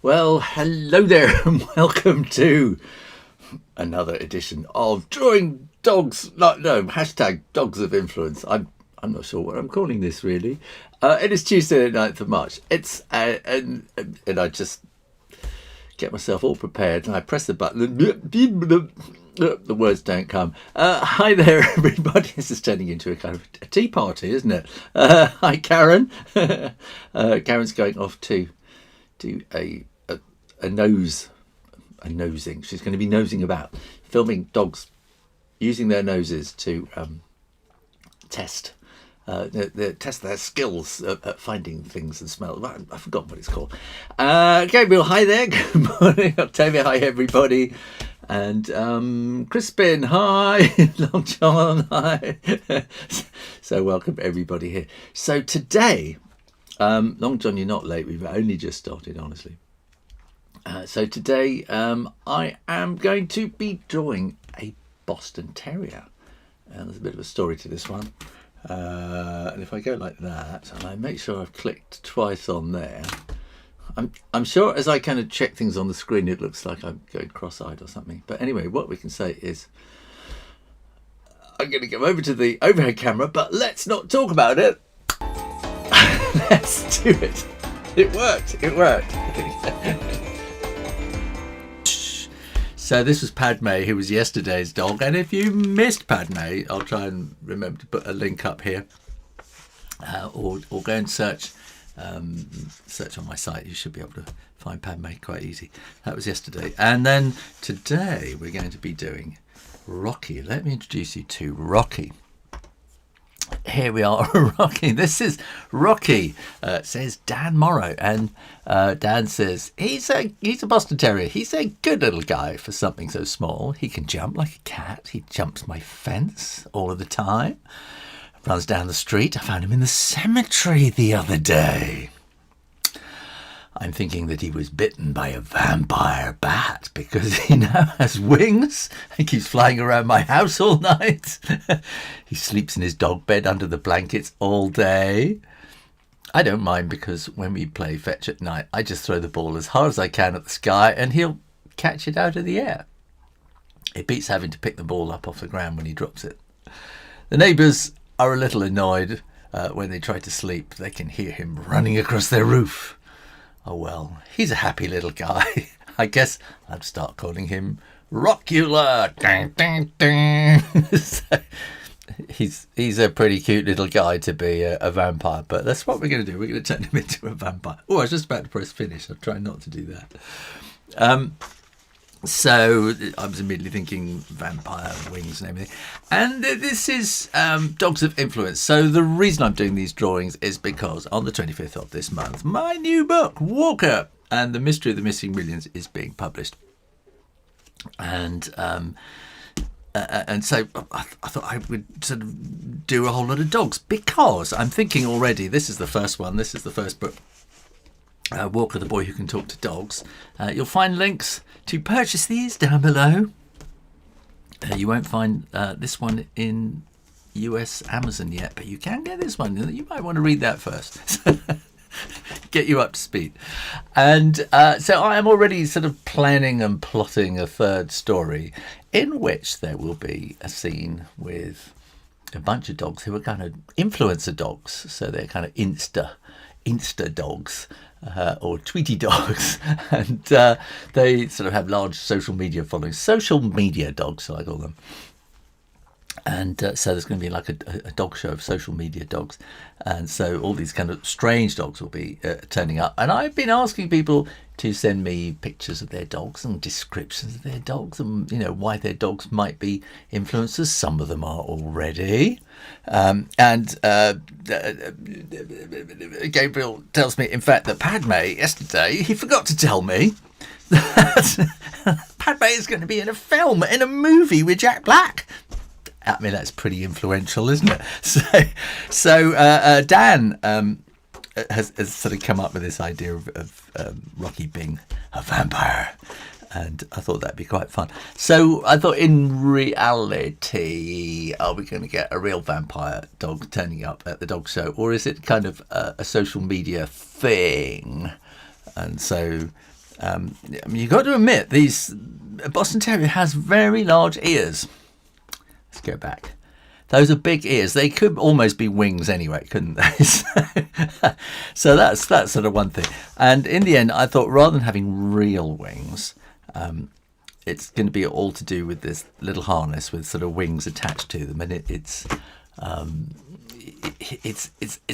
Well, hello there and welcome to another edition of Drawing Dogs. No, hashtag Dogs of Influence. I'm not sure what I'm calling this really. It is Tuesday the 9th of March. It's and I just get myself all prepared and I press the button. The words don't come. Hi there, everybody. This is turning into a kind of a tea party, isn't it? Hi, Karen. Karen's going off to do a nosing. She's going to be nosing about, filming dogs using their noses to test their skills at finding things and smell. I forgot what it's called. Gabriel, hi there. Good morning. Octavia, hi everybody. And Crispin, hi. Long John, hi. So welcome everybody here. So today, Long John, you're not late. We've only just started, honestly. So today I am going to be drawing a Boston Terrier. And there's a bit of a story to this one. And if I go like that, and I make sure I've clicked twice on there, I'm sure as I kind of check things on the screen, it looks like I'm going cross-eyed or something. But anyway, what we can say is I'm going to go over to the overhead camera, but let's not talk about it. Let's do it. It worked. It worked. So this was Padme, who was yesterday's dog. And if you missed Padme, I'll try and remember to put a link up here. Or go and search on my site. You should be able to find Padme quite easy. That was yesterday. And then today we're going to be doing Rocky. Let me introduce you to Rocky. Here we are, Rocky. This is Rocky, says Dan Morrow. And Dan says, he's a Boston Terrier. He's a good little guy for something so small. He can jump like a cat. He jumps my fence all of the time. Runs down the street. I found him in the cemetery the other day. I'm thinking that he was bitten by a vampire bat because he now has wings and keeps flying around my house all night. He sleeps in his dog bed under the blankets all day. I don't mind because when we play fetch at night, I just throw the ball as hard as I can at the sky and he'll catch it out of the air. It beats having to pick the ball up off the ground when he drops it. The neighbours are a little annoyed when they try to sleep. They can hear him running across their roof. Oh well, he's a happy little guy. I guess I'd start calling him Rockula. Ding, ding, ding. So, he's a pretty cute little guy to be a vampire, but that's what we're going to do. We're going to turn him into a vampire. Oh, I was just about to press finish. I'm trying not to do that. So I was immediately thinking vampire wings and everything. And this is Dogs of Influence. So the reason I'm doing these drawings is because on the 25th of this month, my new book, Walker and the Mystery of the Missing Millions, is being published. And so I thought I would sort of do a whole lot of dogs because I'm thinking already, this is the first one. This is the first book. Walker, the Boy Who Can Talk to Dogs. You'll find links to purchase these down below. You won't find this one in US Amazon yet, but you can get this one. You might want to read that first. Get you up to speed. And so I am already sort of planning and plotting a third story in which there will be a scene with a bunch of dogs who are kind of influencer dogs. So they're kind of Insta dogs. Or Tweety dogs, and they sort of have large social media followings. Social media dogs, so I call them. And so there's going to be like a dog show of social media dogs, and so all these kind of strange dogs will be turning up. And I've been asking people to send me pictures of their dogs and descriptions of their dogs, and why their dogs might be influencers. Some of them are already. Gabriel tells me, in fact, that Padme yesterday, he forgot to tell me that Padme is going to be in a movie with Jack Black. I mean, that's pretty influential, isn't it? So Dan has sort of come up with this idea of Rocky being a vampire. And I thought that'd be quite fun. So I thought, in reality, are we going to get a real vampire dog turning up at the dog show? Or is it kind of a social media thing? And so I mean, you've got to admit, a Boston Terrier has very large ears. Let's go back. Those are big ears. They could almost be wings anyway, couldn't they? So that's sort of one thing. And in the end, I thought rather than having real wings, it's going to be all to do with this little harness with sort of wings attached to them, and it's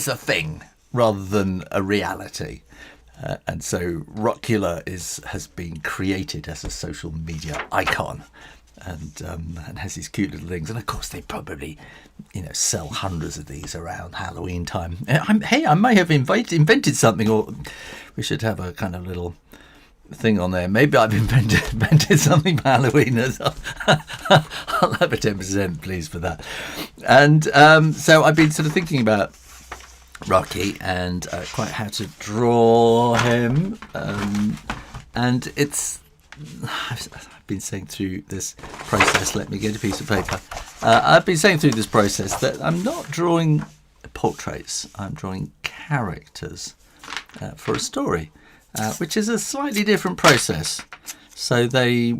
a thing rather than a reality. And so Rockula has been created as a social media icon, and has these cute little things. And of course, they probably, sell hundreds of these around Halloween time. I may have invented something, or we should have a kind of little thing on there. Maybe I've invented something for Halloween. I'll have a 10%, please, for that. And so I've been sort of thinking about Rocky and quite how to draw him, and I've been saying through this process, let me get a piece of paper, I've been saying through this process that I'm not drawing portraits, I'm drawing characters for a story, which is a slightly different process. So they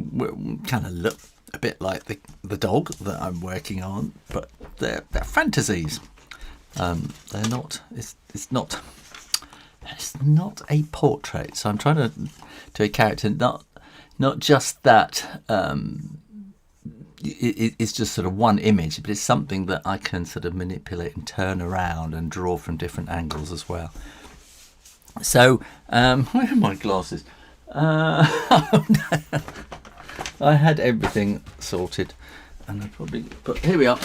kind of look a bit like the dog that I'm working on, but they're fantasies. They're not. It's not a portrait. So I'm trying to do a character, not just that. It's just sort of one image, but it's something that I can sort of manipulate and turn around and draw from different angles as well. So where are my glasses? I had everything sorted, and but here we are,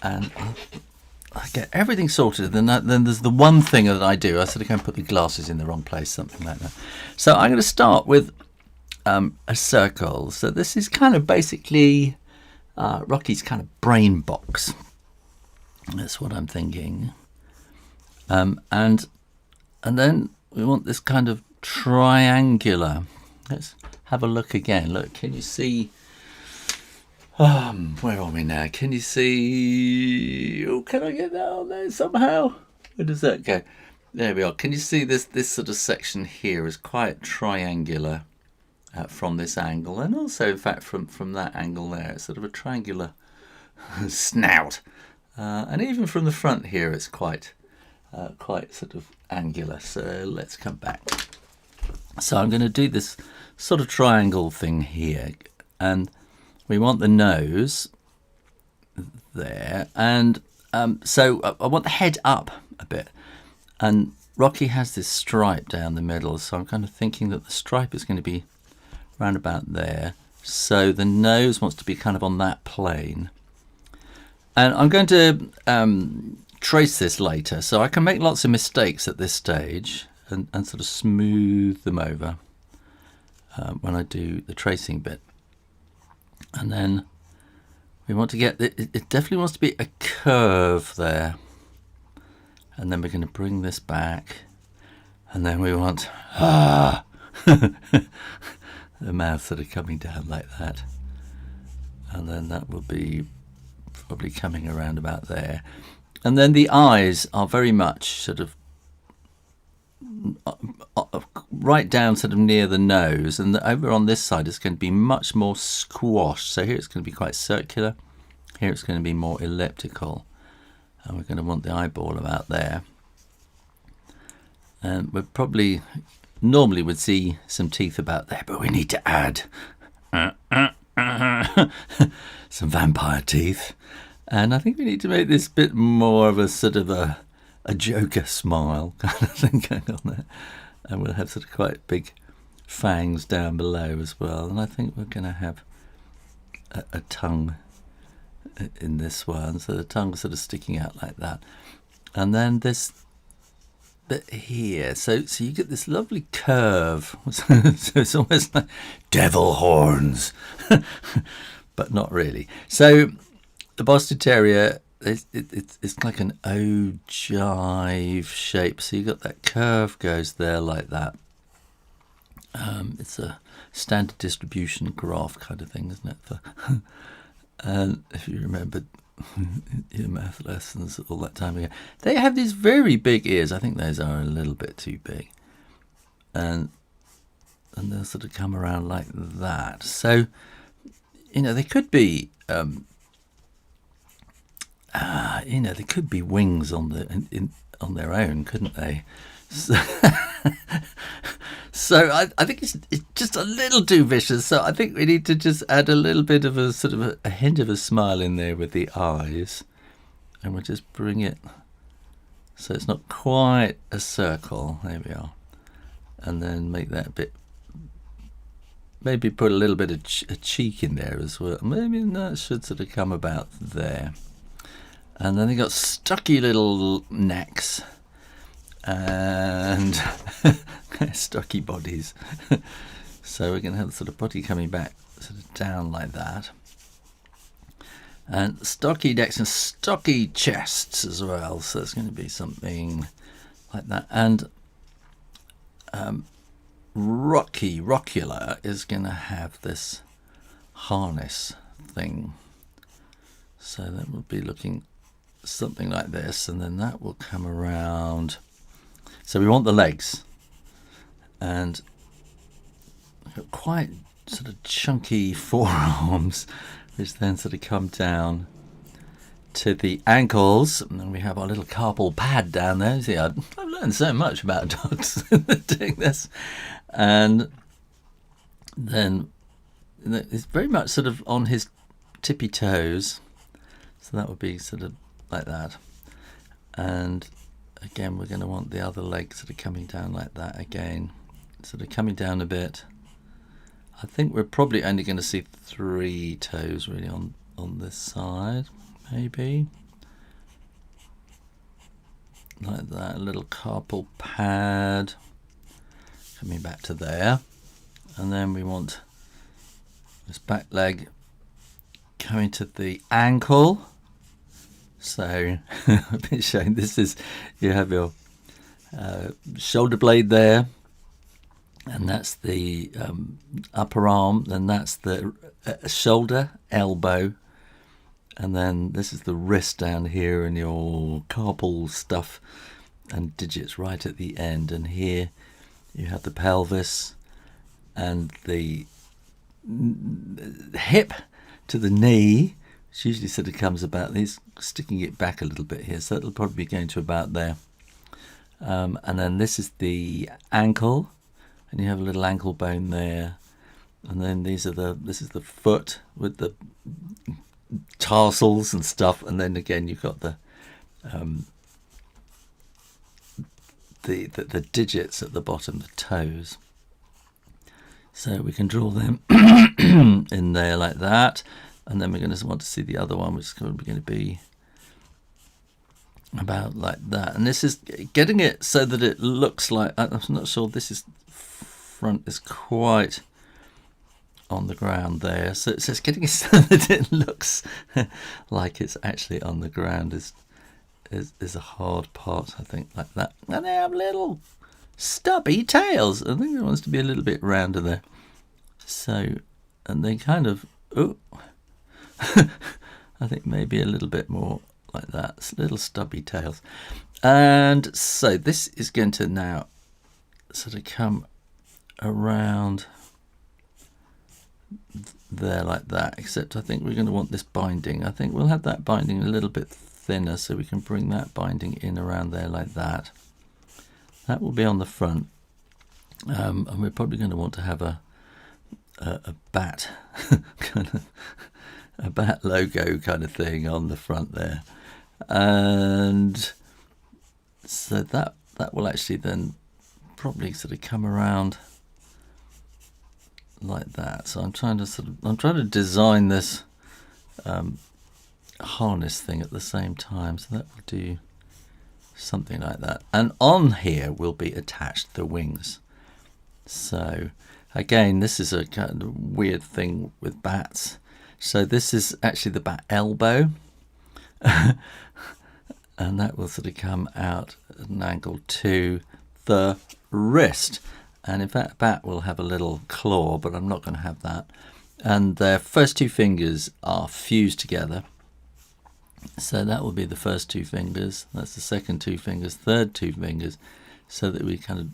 and I get everything sorted, and then there's the one thing that I do. I sort of go and put the glasses in the wrong place, something like that. So I'm going to start with a circle. So this is kind of basically Rocky's kind of brain box. That's what I'm thinking. And then we want this kind of triangular. Let's have a look again. Look, can you see? Where are we now? Can you see? Oh, can I get that on there somehow? Where does that go? There we are. Can you see this sort of section here is quite triangular from this angle, and also, in fact, from that angle there, it's sort of a triangular snout, and even from the front here, it's quite sort of angular. So let's come back. So I'm going to do this sort of triangle thing here, and we want the nose there, and so I want the head up a bit, and Rocky has this stripe down the middle, so I'm kind of thinking that the stripe is going to be round about there, so the nose wants to be kind of on that plane. And I'm going to trace this later, so I can make lots of mistakes at this stage and sort of smooth them over when I do the tracing bit. And then we want to get it definitely wants to be a curve there, and then we're going to bring this back, and then we want the mouth sort of coming down like that, and then that will be probably coming around about there, and then the eyes are very much sort of right down sort of near the nose, and over on this side it's going to be much more squashed. So here it's going to be quite circular, here it's going to be more elliptical, and we're going to want the eyeball about there. And we probably normally would see some teeth about there, but we need to add some vampire teeth, and I think we need to make this bit more of a sort of a Joker smile kind of thing going on there, and we'll have sort of quite big fangs down below as well, and I think we're going to have a tongue in this one, so the tongue sort of sticking out like that, and then this bit here, so you get this lovely curve. So it's almost like devil horns but not really. So the Boston Terrier, it's like an ogive shape, so you got that curve goes there like that. It's a standard distribution graph kind of thing, isn't it? And if you remember your math lessons all that time ago, they have these very big ears. I think those are a little bit too big, and and they'll sort of come around like that. So, you know, they could be, you know, they could be wings on on their own, couldn't they? So, so I think it's just a little too vicious. So I think we need to just add a little bit of a sort of a hint of a smile in there with the eyes, and we'll just bring it so it's not quite a circle. There we are, and then make that a bit. Maybe put a little bit of a cheek in there as well. Maybe that should sort of come about there. And then they got stocky little necks and stocky bodies. So we're going to have the sort of body coming back sort of down like that. And stocky necks and stocky chests as well. So it's going to be something like that. And Rockula is going to have this harness thing. So that will be looking something like this, and then that will come around. So we want the legs, and got quite sort of chunky forearms, which then sort of come down to the ankles, and then we have our little carpal pad down there. See, I've learned so much about dogs doing this. And then it's very much sort of on his tippy toes, so that would be sort of like that. And again, we're going to want the other leg sort of coming down like that again, sort of coming down a bit. I think we're probably only going to see 3 toes really on this side, maybe like that. A little carpal pad coming back to there, and then we want this back leg coming to the ankle. So I've been showing this is, you have your shoulder blade there, and that's the upper arm, and that's the shoulder, elbow, and then this is the wrist down here, and your carpal stuff and digits right at the end. And here you have the pelvis and the hip to the knee, which usually sort of comes about, he's sticking it back a little bit here, so it'll probably be going to about there. And then this is the ankle, and you have a little ankle bone there. And then this is the foot with the tarsals and stuff. And then again, you've got the digits at the bottom, the toes. So we can draw them in there like that. And then we're going to want to see the other one, which is going to be about like that. And this is getting it so that it looks like, I'm not sure this is front is quite on the ground there. So it's just getting it so that it looks like it's actually on the ground is a hard part, I think, like that. And they have little stubby tails. I think it wants to be a little bit rounder there. So, and they kind of, I think maybe a little bit more like that. It's little stubby tails. And so this is going to now sort of come around there like that, except I think we're going to want this binding. I think we'll have that binding a little bit thinner, so we can bring that binding in around there like that. That will be on the front, and we're probably going to want to have a bat kind of a bat logo kind of thing on the front there. And so that will actually then probably sort of come around like that. So I'm trying to design this harness thing at the same time, so that will do something like that. And on here will be attached the wings. So again, this is a kind of weird thing with bats. So this is actually the bat elbow, and that will sort of come out at an angle to the wrist. And in fact, bat will have a little claw, but I'm not going to have that. And their first 2 fingers are fused together. So that will be the first 2 fingers. That's the second 2 fingers, third 2 fingers, so that we kind of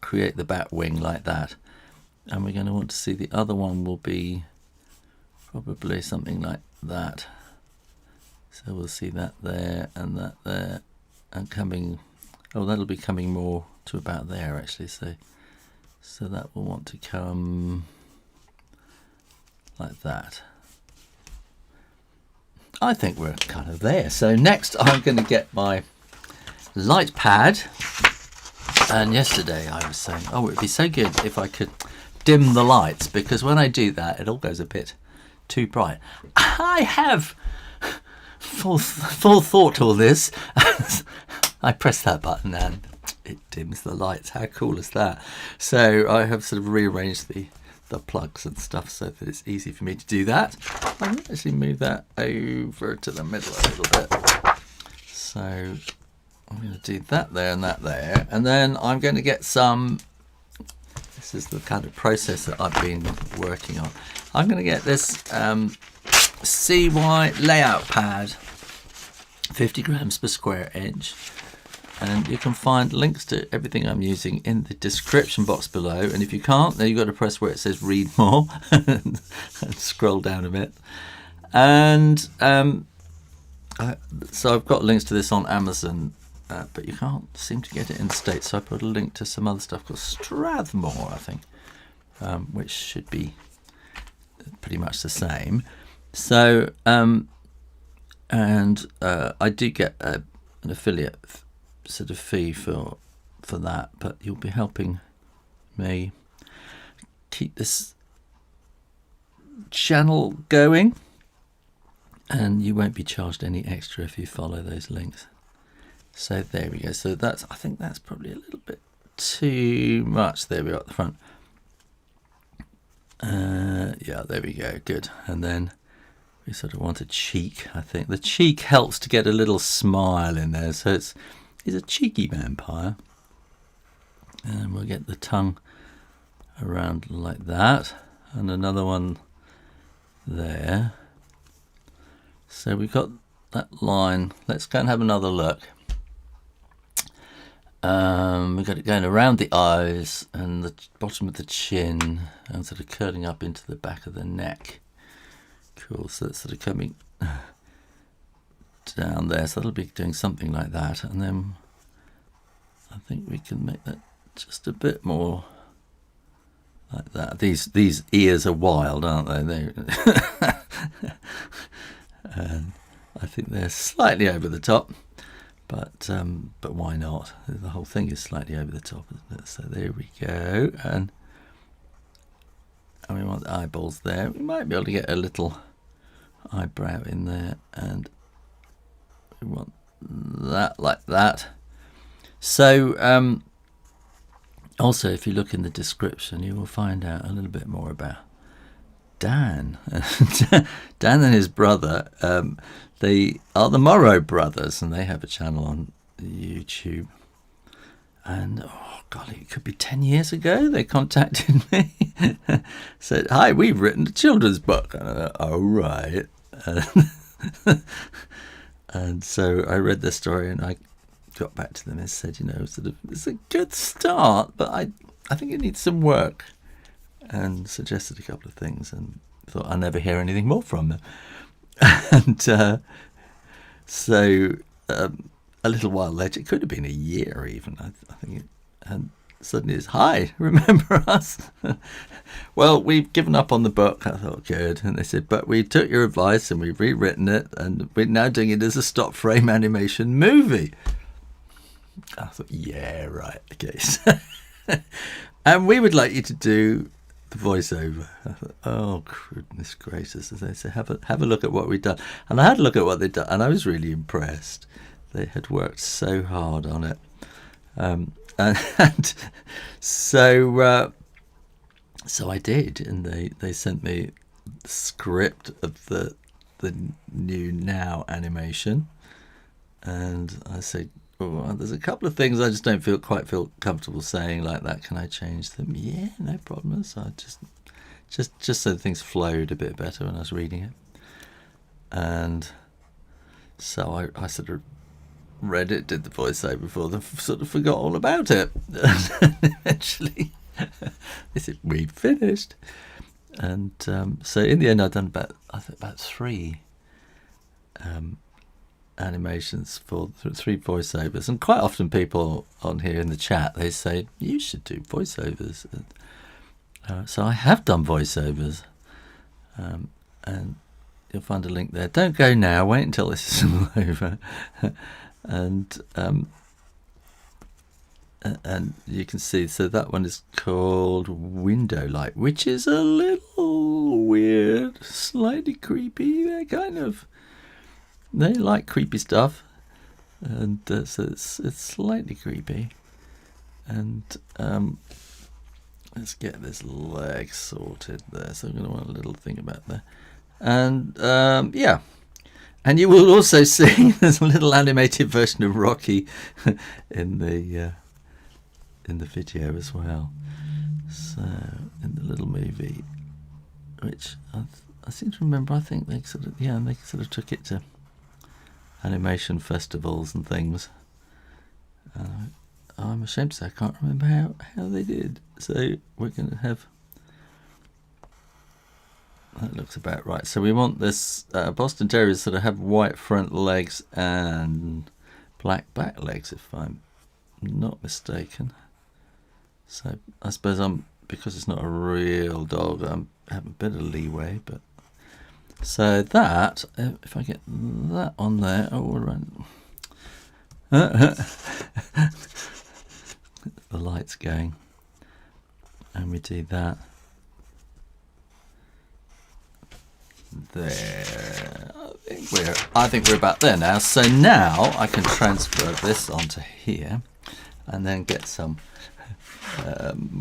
create the bat wing like that. And we're going to want to see the other one will be probably something like that. So we'll see that there and that there, and coming, oh, that'll be coming more to about there actually. So that will want to come like that. I think we're kind of there. So next I'm going to get my light pad. And yesterday I was saying, oh, it'd be so good if I could dim the lights, because when I do that it all goes a bit too bright. I have full thought all this. I press that button and it dims the lights. How cool is that? So I have sort of rearranged the plugs and stuff so that it's easy for me to do that. I can actually move that over to the middle a little bit. So I'm going to do that there and that there, and then I'm going to get some, this is the kind of process that I've been working on. I'm going to get this Seawhite layout pad, 50 grams per square inch, and you can find links to everything I'm using in the description box below. And if you can't, then you've got to press where it says read more and scroll down a bit. And so I've got links to this on Amazon, but you can't seem to get it in the States, so I put a link to some other stuff called Strathmnore, I think, which should be pretty much the same. So and I do get an affiliate sort of fee for that, but you'll be helping me keep this channel going, and you won't be charged any extra if you follow those links. So there we go. So that's, I think that's probably a little bit too much. There we are at the front. Yeah, there we go. Good. And then we sort of want a cheek. I think the cheek helps to get a little smile in there. So he's a cheeky vampire. And we'll get the tongue around like that. And another one there. So we've got that line. Let's go and have another look. We've got it going around the eyes and the bottom of the chin and sort of curling up into the back of the neck. Cool, so it's sort of coming down there. So that'll be doing something like that. And then I think we can make that just a bit more like that. These ears are wild, aren't they? And I think they're slightly over the top. But why not? The whole thing is slightly over the top, isn't it? So there we go, and we want the eyeballs there. We might be able to get a little eyebrow in there, and we want that like that. So also, if you look in the description, you will find out a little bit more about Dan. Dan and his brother, they are the Morrow brothers, and they have a channel on YouTube. And oh golly, it could be 10 years ago they contacted me, said, "Hi, we've written a children's book." And I thought, "Oh right." And so I read the story and I got back to them and said, you know, sort of, it's a good start, but I think it needs some work, and suggested a couple of things, and thought I'll never hear anything more from them. And so a little while later, it could have been a year even, I think, and suddenly it's, "Hi, remember us?" "Well, we've given up on the book." I thought, good. And they said, "But we took your advice and we've rewritten it, and we're now doing it as a stop frame animation movie." I thought, yeah, right, okay. "And we would like you to do the voiceover." I thought, oh goodness gracious. As they say, have a look at what we've done. And I had a look at what they'd done, and I was really impressed. They had worked so hard on it. And so I did, and they sent me the script of the new Now animation, and I said, "Oh, there's a couple of things I just don't quite feel comfortable saying like that. Can I change them?" "Yeah, no problem." So I just so things flowed a bit better when I was reading it. And so I sort of read it, did the voiceover for them, sort of forgot all about it. And eventually we finished. And so in the end, I've done about 3 animations for 3 voiceovers. And quite often people on here in the chat, they say, you should do voiceovers. So I have done voiceovers. And you'll find a link there. Don't go now. Wait until this is all over. And you can see, so that one is called Window Light, which is a little weird, slightly creepy. They like creepy stuff, and so it's slightly creepy. And let's get this leg sorted there. So I'm going to want a little thing about there. And yeah. And you will also see there's a little animated version of Rocky in the video as well. So in the little movie, which I seem to remember, I think they sort of took it to animation festivals and things. I'm ashamed to say I can't remember how they did. So we're going to have. That looks about right. So we want this Boston Terrier sort of have white front legs and black back legs, if I'm not mistaken. So I suppose because it's not a real dog, I have a bit of leeway. But so that, if I get that on there, the light's going, and we do that. There, I think we're about there now. So now I can transfer this onto here, and then get some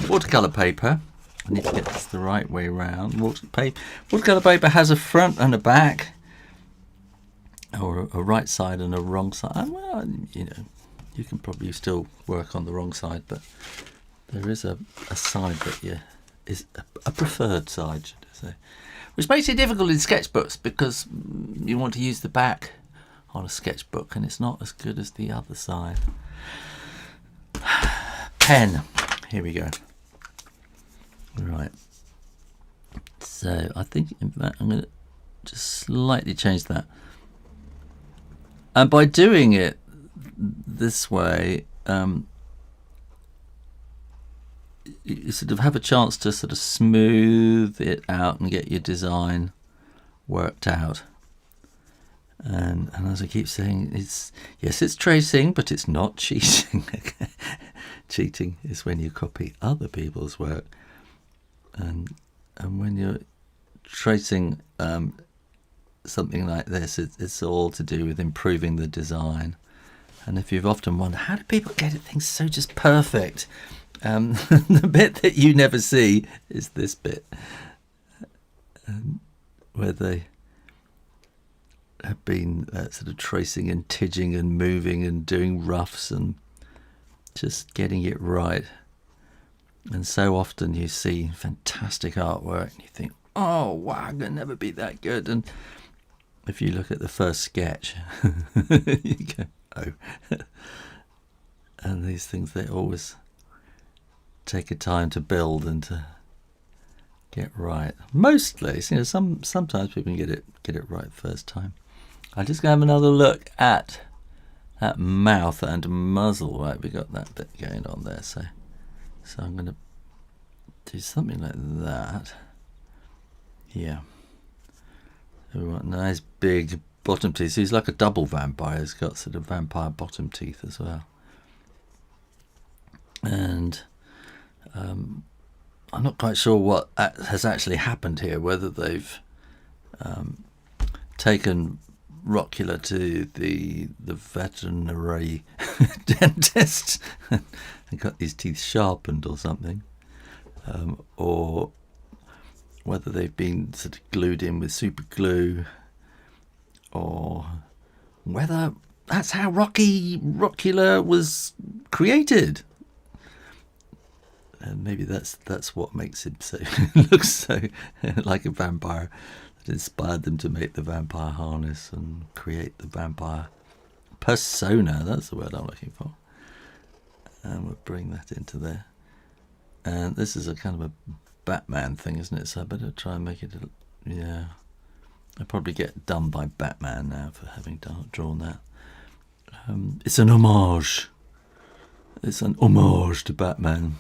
watercolour paper. I need to get this the right way around. Watercolour paper has a front and a back, or a right side and a wrong side. Well, you can probably still work on the wrong side, but there is a side that is a preferred side, should I say. Which makes it difficult in sketchbooks because you want to use the back on a sketchbook and it's not as good as the other side. Pen. Here we go. Right. So I think in fact I'm going to just slightly change that. And by doing it this way, you sort of have a chance to sort of smooth it out and get your design worked out. And as I keep saying, it's tracing, but it's not cheating. Cheating is when you copy other people's work, and when you're tracing something like this, it's all to do with improving the design. And if you've often wondered, how do people get things so just perfect? The bit that you never see is this bit, where they have been sort of tracing and tidging and moving and doing roughs and just getting it right. And so often you see fantastic artwork and you think, oh wow, I'm going to never be that good. And if you look at the first sketch, you go, oh. And these things, they always take a time to build and to get right. Mostly, sometimes people can get it right first time. I'm just going to have another look at that mouth and muzzle. Right, we got that bit going on there. So I'm going to do something like that. Yeah. So we want nice big bottom teeth. So he's like a double vampire. He's got sort of vampire bottom teeth as well. And I'm not quite sure what has actually happened here, whether they've taken Rockula to the veterinary dentist and got his teeth sharpened or something, or whether they've been sort of glued in with super glue, or whether that's how Rockula was created. And maybe that's what makes him so look so like a vampire, that inspired them to make the vampire harness and create the vampire persona. That's the word I'm looking for. And we'll bring that into there. And this is a kind of a Batman thing, isn't it? So I better try and make it, yeah. I'll probably get done by Batman now for having drawn that. It's an homage. It's an homage to Batman.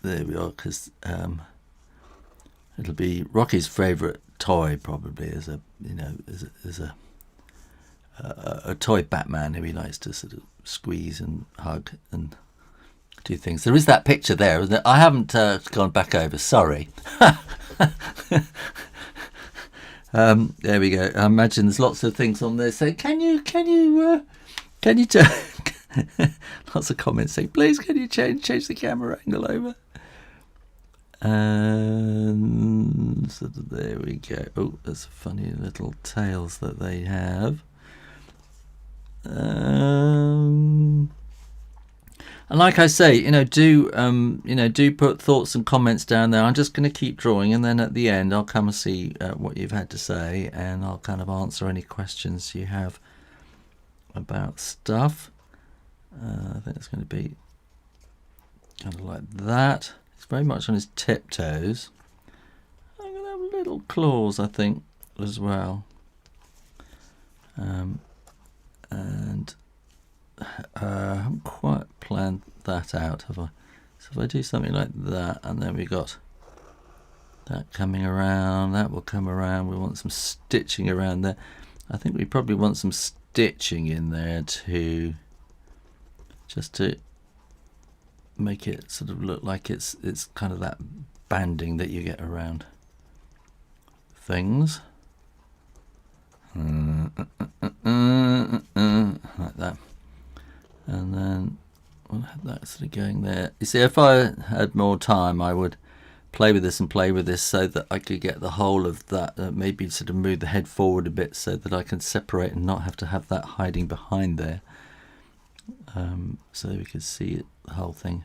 There we are, because it'll be Rocky's favourite toy, probably, as a, you know, as a toy Batman who he likes to sort of squeeze and hug and do things. There is that picture there, isn't it? I haven't gone back over. Sorry. There we go. I imagine there's lots of things on there saying, can you lots of comments saying, please, can you change the camera angle over? And so there we go. Oh, there's funny little tails that they have. And like I say, do put thoughts and comments down there. I'm just going to keep drawing, and then at the end I'll come and see what you've had to say, and I'll kind of answer any questions you have about stuff. I think it's going to be kind of like that. He's very much on his tiptoes. I'm going to have little claws, I think, as well. And I haven't quite planned that out, have I? So if I do something like that, and then we got that coming around, that will come around. We want some stitching around there. I think we probably want some stitching in there too, just to make it sort of look like it's kind of that banding that you get around things. Like that. And then we'll have that sort of going there. You see, if I had more time, I would play with this and play with this so that I could get the whole of that, maybe sort of move the head forward a bit so that I can separate and not have to have that hiding behind there. So we could see it, the whole thing.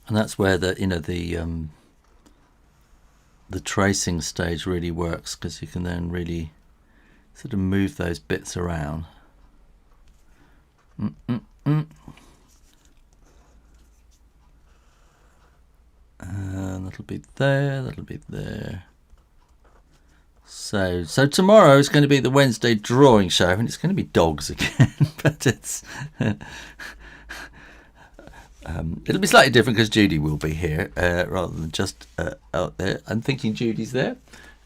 And that's where the tracing stage really works, because you can then really sort of move those bits around. And that'll be there, that'll be there. So tomorrow is going to be the Wednesday drawing show, and it's going to be dogs again, but it's it'll be slightly different because Judy will be here rather than just out there. I'm thinking Judy's there,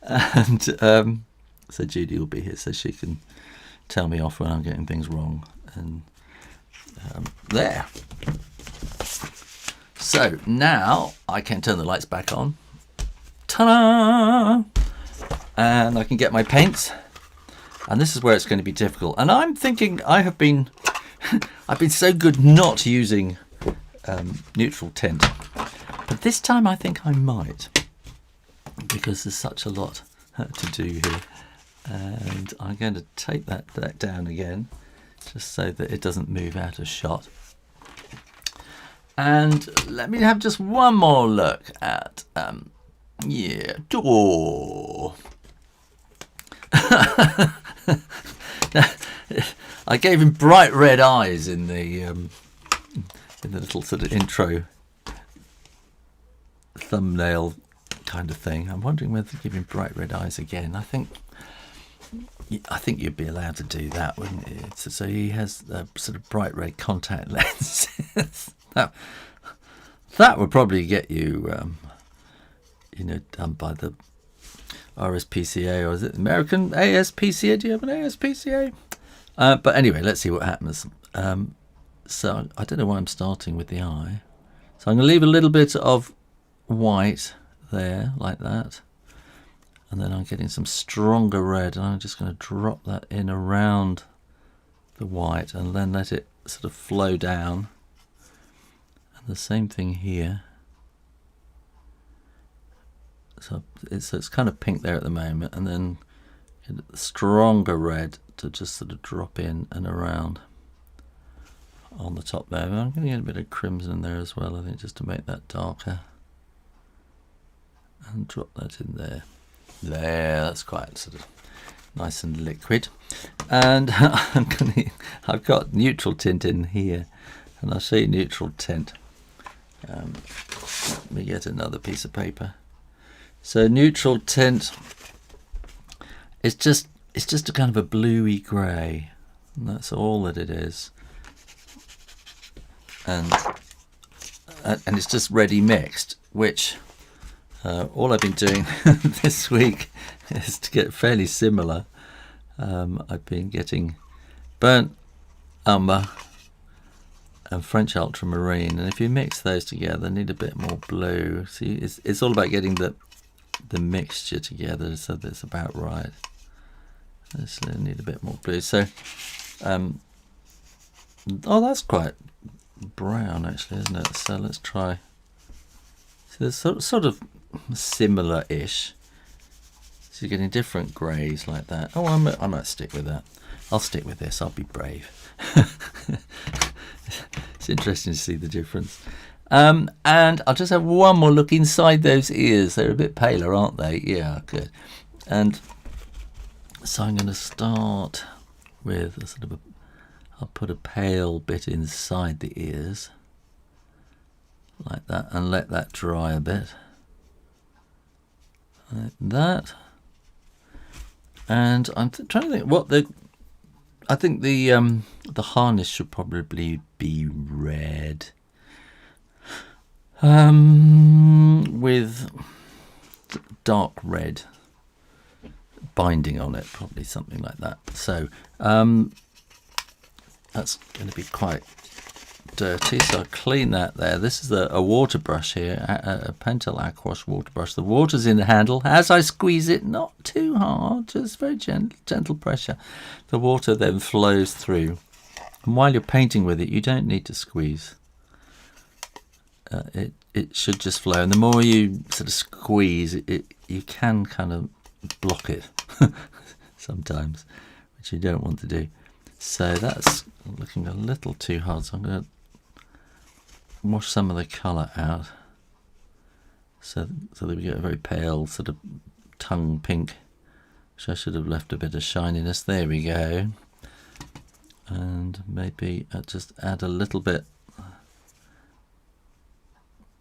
and so Judy will be here so she can tell me off when I'm getting things wrong. And there. So now I can turn the lights back on. Ta-da! And I can get my paints. And this is where it's going to be difficult. And I'm thinking I've been so good not using neutral tint, but this time I think I might, because there's such a lot to do here. And I'm going to take that down again, just so that it doesn't move out of shot. And let me have just one more look at door. I gave him bright red eyes in the little sort of intro thumbnail kind of thing. I'm wondering whether to give him bright red eyes again. I think you'd be allowed to do that, wouldn't you? So he has sort of bright red contact lenses. that would probably get you, done by the RSPCA, or is it American ASPCA? Do you have an ASPCA? But anyway, let's see what happens. So I don't know why I'm starting with the eye. So I'm going to leave a little bit of white there, like that. And then I'm getting some stronger red, and I'm just going to drop that in around the white and then let it sort of flow down. And the same thing here. So it's kind of pink there at the moment, and then stronger red to just sort of drop in and around on the top there. I'm going to get a bit of crimson there as well, I think, just to make that darker. And drop that in there. There, that's quite sort of nice and liquid. And I've got neutral tint in here, And I'll show you neutral tint. Let me get another piece of paper. So neutral tint, it's just a kind of a bluey grey. And that's all that it is. And it's just ready mixed, which all I've been doing this week is to get fairly similar. I've been getting burnt umber and French ultramarine, and if you mix those together, need a bit more blue. See, it's all about getting the mixture together so that it's about right. So need a bit more blue. So, oh, that's quite brown actually, isn't it? So let's try. So there's sort of similar-ish. So you're getting different greys like that. Oh, I might stick with that. I'll stick with this. I'll be brave. It's interesting to see the difference. And I'll just have one more look inside those ears. They're a bit paler, aren't they? Yeah, good. And so I'm going to start with a sort of I'll put a pale bit inside the ears, like that, and let that dry a bit. Like that. And I'm trying to think what I think the harness should probably be red, with dark red binding on it, probably something like that. So that's going to be quite dirty, so I'll clean that there. This is a water brush here, a Pentel Aquash water brush. The water's in the handle. As I squeeze it, not too hard, just very gentle pressure, the water then flows through. And while you're painting with it, you don't need to squeeze. It should just flow, and the more you sort of squeeze it, you can kind of block it sometimes, which you don't want to do. So that's looking a little too hard, so I'm going to wash some of the colour out so that we get a very pale sort of tongue pink, which I should have left a bit of shininess. There we go. And maybe just add a little bit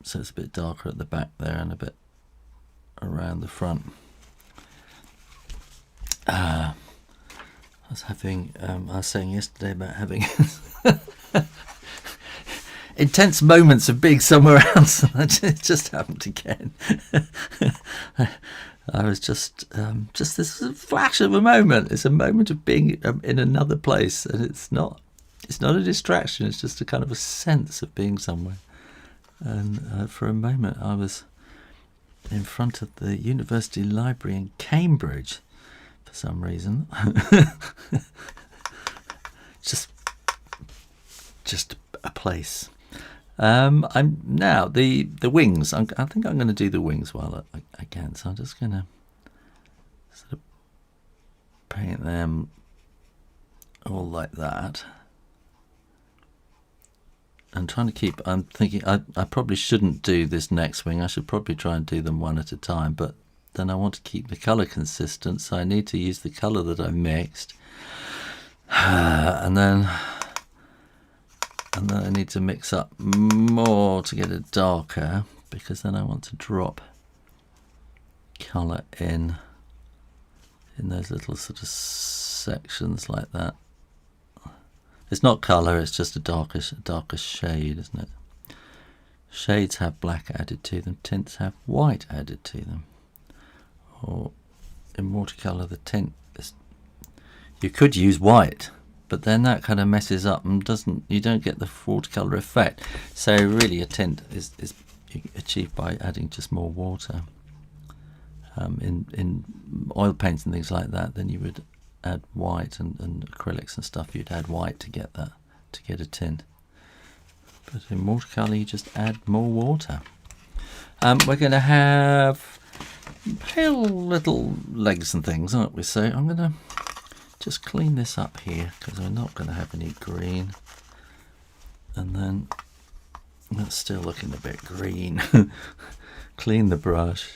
so it's a bit darker at the back there and a bit around the front. I was saying yesterday about having intense moments of being somewhere else, and it just happened again. I was just this flash of a moment. It's a moment of being in another place, and it's not a distraction. It's just a kind of a sense of being somewhere. And for a moment, I was in front of the University Library in Cambridge for some reason. just a place. I'm now the wings. I think I'm going to do the wings while I can. So I'm just going to sort of paint them all like that. I'm trying to keep. I'm thinking I probably shouldn't do this next wing. I should probably try and do them one at a time. But then I want to keep the colour consistent, so I need to use the colour that I mixed, and then I need to mix up more to get it darker, because then I want to drop colour in those little sort of sections like that. It's not colour, it's just a darker shade, isn't it? Shades have black added to them, tints have white added to them. Or in watercolour, the tint is, you could use white, but then that kind of messes up and you don't get the watercolour effect. So really a tint is achieved by adding just more water. In oil paints and things like that, then you would add white, and acrylics and stuff, you'd add white to get that, to get a tint. But in watercolour you just add more water. We're going to have pale little legs and things, aren't we? So I'm going to just clean this up here, because we're not going to have any green. And then that's still looking a bit green. Clean the brush.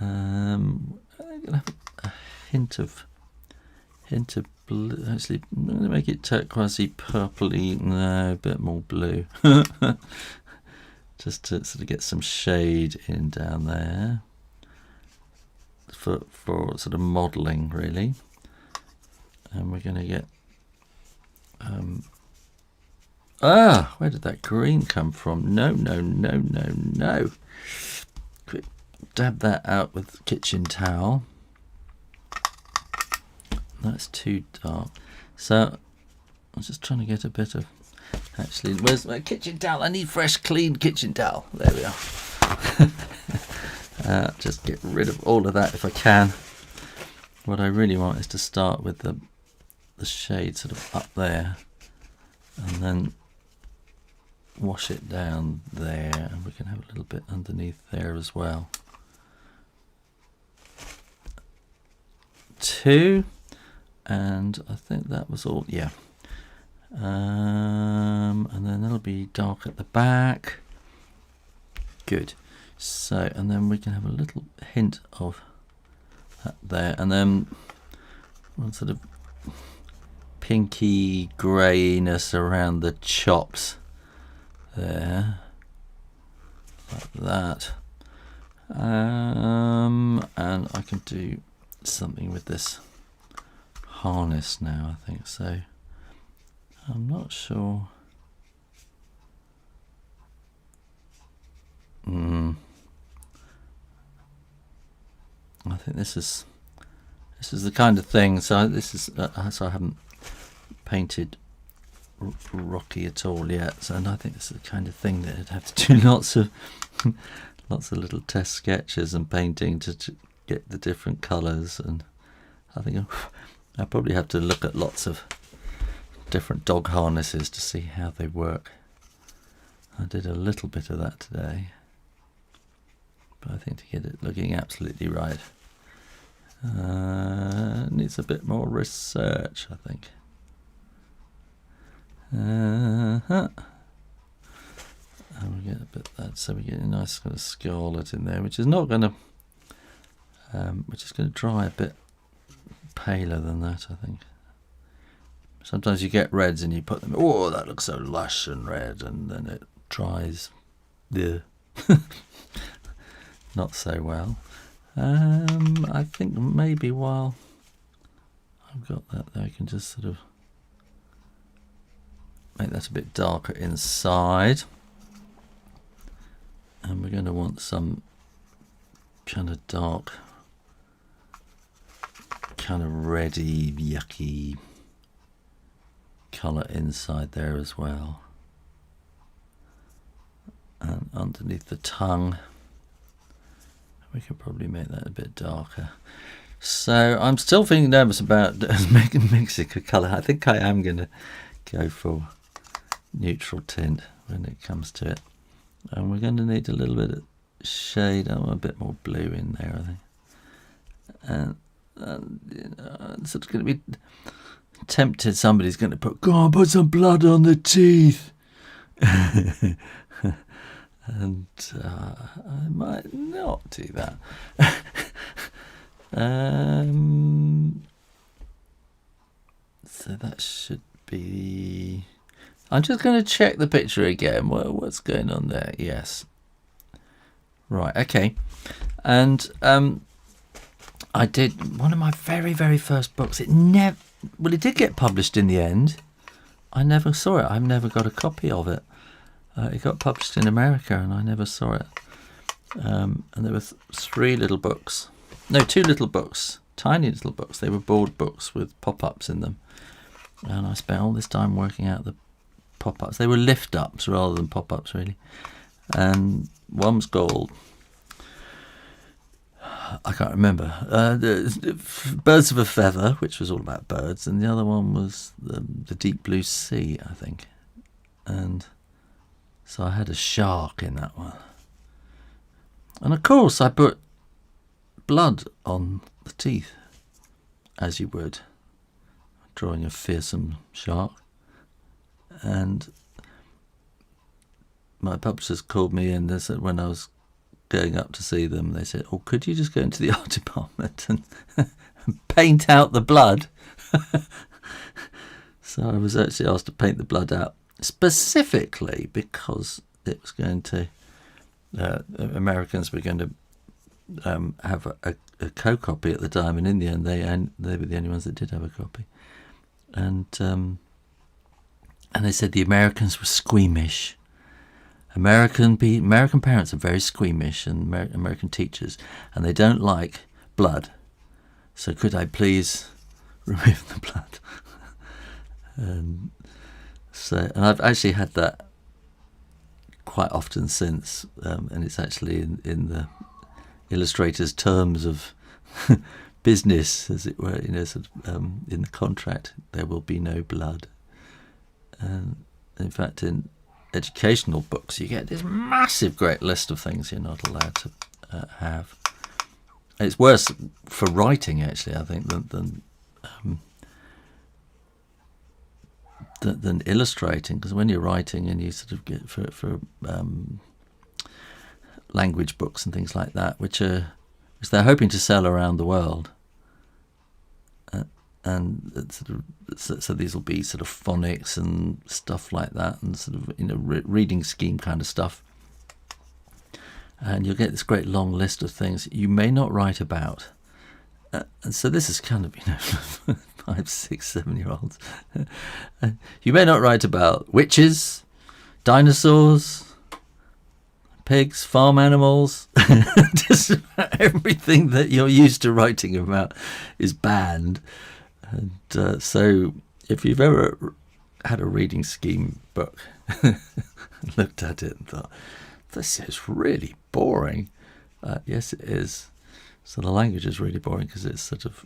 I'm going to have a hint of hint of blue. Actually, I'm going to make it turquoisey purpley. No, a bit more blue. Just to sort of get some shade in down there for sort of modelling, really. And we're going to get where did that green come from? No. Quick, dab that out with the kitchen towel. That's too dark. So I'm just trying to get a bit of. Actually, where's my kitchen towel? I need fresh, clean kitchen towel. There we are. Just get rid of all of that if I can. What I really want is to start with the shade sort of up there, and then wash it down there, and we can have a little bit underneath there as well. 2, and I think that was all. Yeah. And then that'll be dark at the back. Good. So, and then we can have a little hint of that there, and then one sort of pinky greyness around the chops there, like that. And I can do something with this harness now, I think. So I'm not sure. I think this is the kind of thing. So this is so I haven't painted Rocky at all yet. So, and I think this is the kind of thing that I'd have to do lots of little test sketches and painting to get the different colours. And I think I probably have to look at lots of different dog harnesses to see how they work. I did a little bit of that today, but I think to get it looking absolutely right, needs a bit more research, I think. And we get a bit of that, so we get a nice kind of scarlet in there, which is not going to, which is going to dry a bit paler than that, I think. Sometimes you get reds and you put them, oh, that looks so lush and red, and then it dries not so well. I think maybe while I've got that there, I can just sort of make that a bit darker inside. And we're going to want some kind of dark, kind of reddy, yucky colour inside there as well. And underneath the tongue, we could probably make that a bit darker. So I'm still feeling nervous about mixing a colour. I think I am going to go for neutral tint when it comes to it. And we're going to need a little bit of shade. I want a bit more blue in there, I think. And you know, it's going to be tempted. Somebody's going to go on, put some blood on the teeth. And I might not do that. So that should be. I'm just going to check the picture again. What's going on there? Yes. Right. Okay. And I did one of my very, very first books. It did get published in the end. I never saw it. I've never got a copy of it. It got published in America, and I never saw it. And there were 3 little books. No, 2 little books. Tiny little books. They were board books with pop-ups in them. And I spent all this time working out the pop-ups. They were lift-ups rather than pop-ups, really. And one was called, I can't remember, Birds of a Feather, which was all about birds. And the other one was the Deep Blue Sea, I think. And so I had a shark in that one. And of course I put blood on the teeth, as you would, drawing a fearsome shark. And my publishers called me in. They said, when I was going up to see them, they said, oh, could you just go into the art department and paint out the blood? So I was actually asked to paint the blood out specifically because it was going to, Americans were going to have a co-copy at the time, and in the end they were the only ones that did have a copy. And they said the Americans were squeamish. American parents are very squeamish, and American teachers, and they don't like blood. So could I please remove the blood? And I've actually had that quite often since, and it's actually in the illustrator's terms of business, as it were, sort of, in the contract, there will be no blood. And in fact, in educational books, you get this massive, great list of things you're not allowed to have. It's worse for writing, actually, I think, than illustrating, because when you're writing and you sort of get for language books and things like that, which they're hoping to sell around the world, and so these will be sort of phonics and stuff like that, and sort of reading scheme kind of stuff, and you'll get this great long list of things you may not write about. And so this is kind of 5, 6, 7-year-olds. You may not write about witches, dinosaurs, pigs, farm animals. Just about everything that you're used to writing about is banned. And so if you've ever had a reading scheme book, looked at it and thought, this is really boring. Yes, it is. So the language is really boring because it's sort of,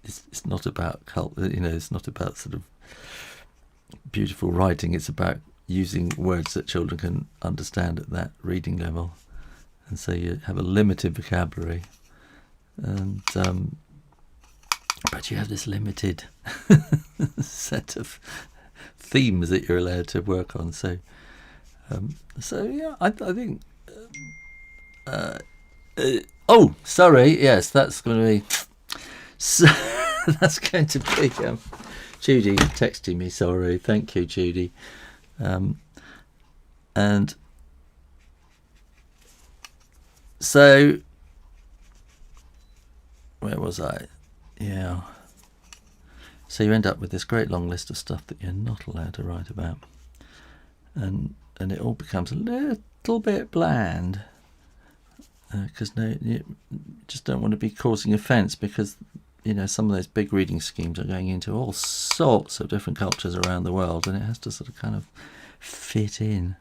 it's not about it's not about sort of beautiful writing. It's about using words that children can understand at that reading level, and so you have a limited vocabulary, and but you have this limited set of themes that you're allowed to work on. So yeah, I think. Oh, sorry. Yes, that's going to be. So, that's going to be Judy texting me. Sorry, thank you, Judy. And so, where was I? Yeah. So you end up with this great long list of stuff that you're not allowed to write about, and it all becomes a little bit bland. Because you just don't want to be causing offence, because some of those big reading schemes are going into all sorts of different cultures around the world, and it has to sort of kind of fit in.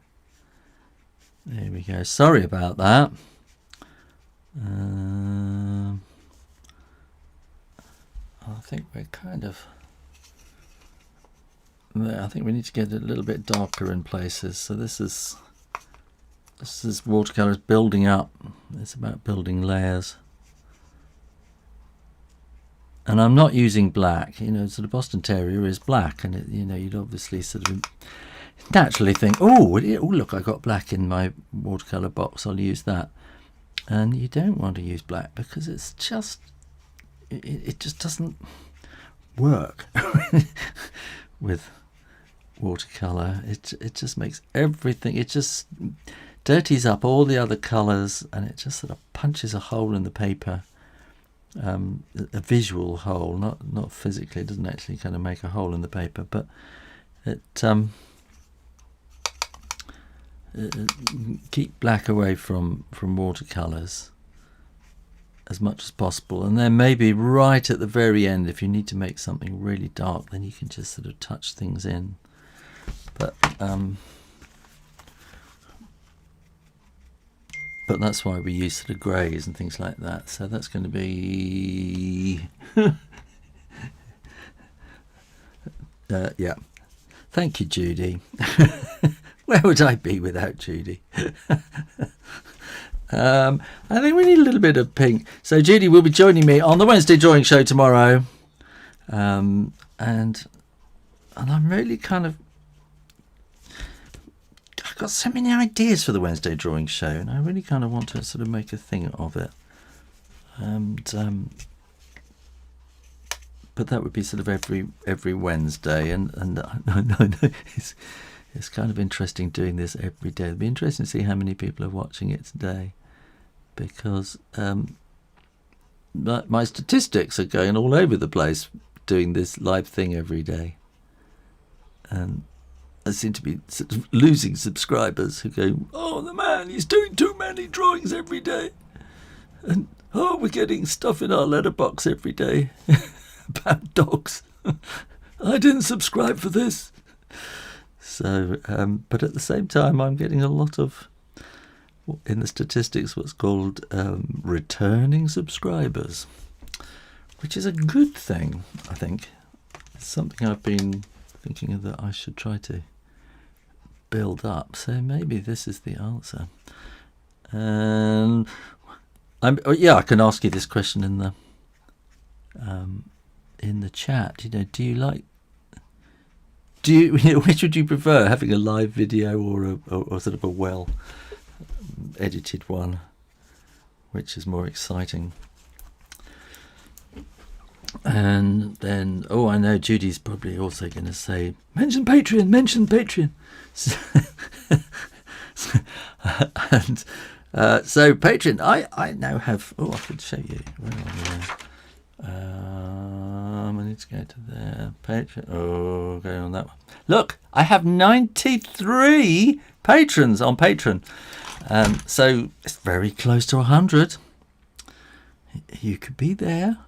There we go. Sorry about that. I think we're kind of. I think we need to get a little bit darker in places. So this is watercolours building up. It's about building layers. And I'm not using black. So the Boston Terrier is black, and you'd obviously sort of naturally think, oh, look, I got black in my watercolour box, I'll use that. And you don't want to use black because it's just, it just doesn't work with watercolour. It just makes everything, it just dirties up all the other colours, and it just sort of punches a hole in the paper, a visual hole, not physically. It doesn't actually kind of make a hole in the paper, but it keep black away from watercolours as much as possible, and then maybe right at the very end, if you need to make something really dark, then you can just sort of touch things in. But that's why we use sort of greys and things like that. So that's going to be yeah. Thank you, Judy. Where would I be without Judy? I think we need a little bit of pink. So Judy will be joining me on the Wednesday drawing show tomorrow, and I'm really kind of. I've got so many ideas for the Wednesday drawing show, and I really kind of want to sort of make a thing of it. And but that would be sort of every Wednesday, and no, it's kind of interesting doing this every day. It'd be interesting to see how many people are watching it today, because my statistics are going all over the place doing this live thing every day, and I seem to be sort of losing subscribers who go, "Oh, the man, he's doing too many drawings every day," and "Oh, we're getting stuff in our letterbox every day about dogs. I didn't subscribe for this." So, but at the same time, I'm getting a lot of, in the statistics, what's called returning subscribers, which is a good thing, I think. It's something I've been thinking that I should try to build up. So maybe this is the answer. And I can ask you this question in the chat. Which would you prefer, having a live video or sort of a well edited one, which is more exciting? And then, I know Judy's probably also going to say, mention Patreon. And so Patreon, I now have, I could show you. Where are we there? I need to go to there. Patreon. Go on that one. Look, I have 93 patrons on Patreon. So it's very close to 100. You could be there.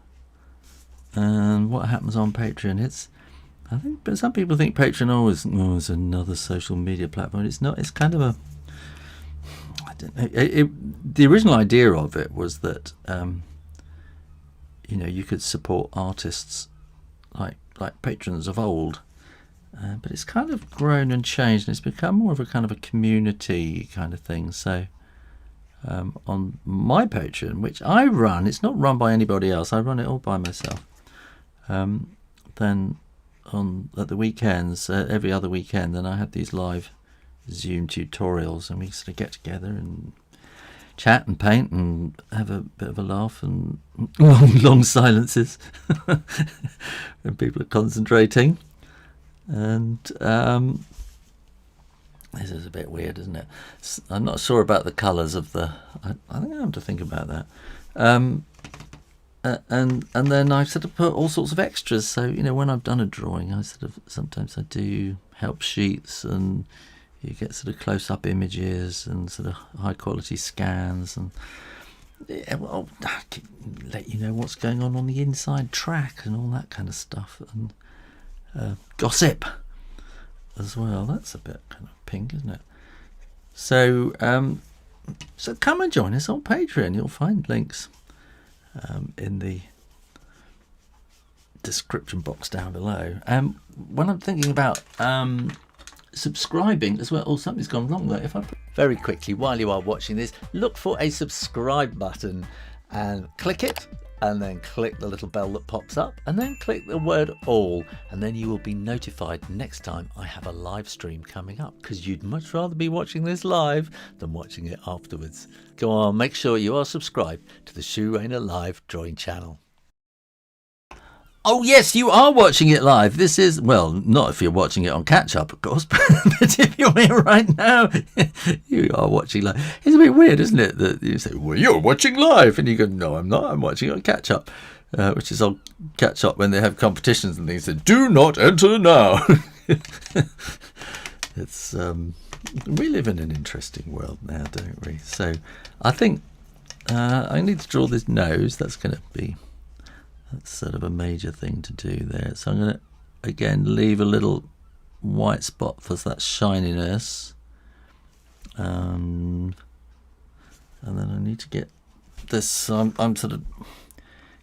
And what happens on Patreon? But some people think Patreon is another social media platform. It's not. It's kind of a, I don't know. The original idea of it was that you could support artists like patrons of old, but it's kind of grown and changed, and it's become more of a kind of a community kind of thing. So on my Patreon, which I run, it's not run by anybody else. I run it all by myself. Then at the weekends, every other weekend, then I have these live Zoom tutorials, and we sort of get together and chat and paint and have a bit of a laugh and long silences when people are concentrating. And this is a bit weird, isn't it? I'm not sure about the colours of the. I think I have to think about that. And then I sort of put all sorts of extras. So when I've done a drawing, sometimes I do help sheets, and you get sort of close-up images and sort of high-quality scans, and I can let you know what's going on the inside track and all that kind of stuff, and gossip as well. That's a bit kind of pink, isn't it? So come and join us on Patreon. You'll find links in the description box down below. When I'm thinking about subscribing as well, something's gone wrong there. If I very quickly, while you are watching this, look for a subscribe button and click it, and then click the little bell that pops up, and then click the word all, and then you will be notified next time I have a live stream coming up, because you'd much rather be watching this live than watching it afterwards. Go on, make sure you are subscribed to the Shoo Rayner live drawing channel. Oh yes, you are watching it live. This is, well, not if you're watching it on catch-up, of course, but if you're here right now, you are watching live. It's a bit weird, isn't it, that you say, well, you're watching live, and you go, no, I'm not, I'm watching it on catch-up, which is on catch-up when they have competitions and things that do not enter now. It's, we live in an interesting world now, don't we? So I think I need to draw this nose. That's sort of a major thing to do there. So I'm going to, again, leave a little white spot for that shininess. And then I need to get this, I'm sort of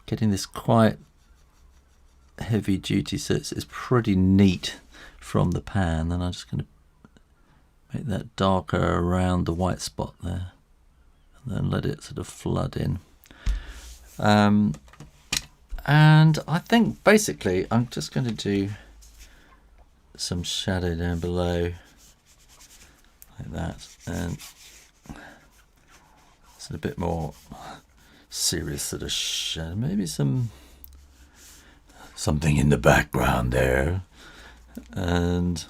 getting this quite heavy duty, so it's pretty neat from the pan. And I'm just going to make that darker around the white spot there. And then let it sort of flood in. And I think basically I'm just going to do some shadow down below like that, and it's a bit more serious sort of shadow, maybe some something in the background there, and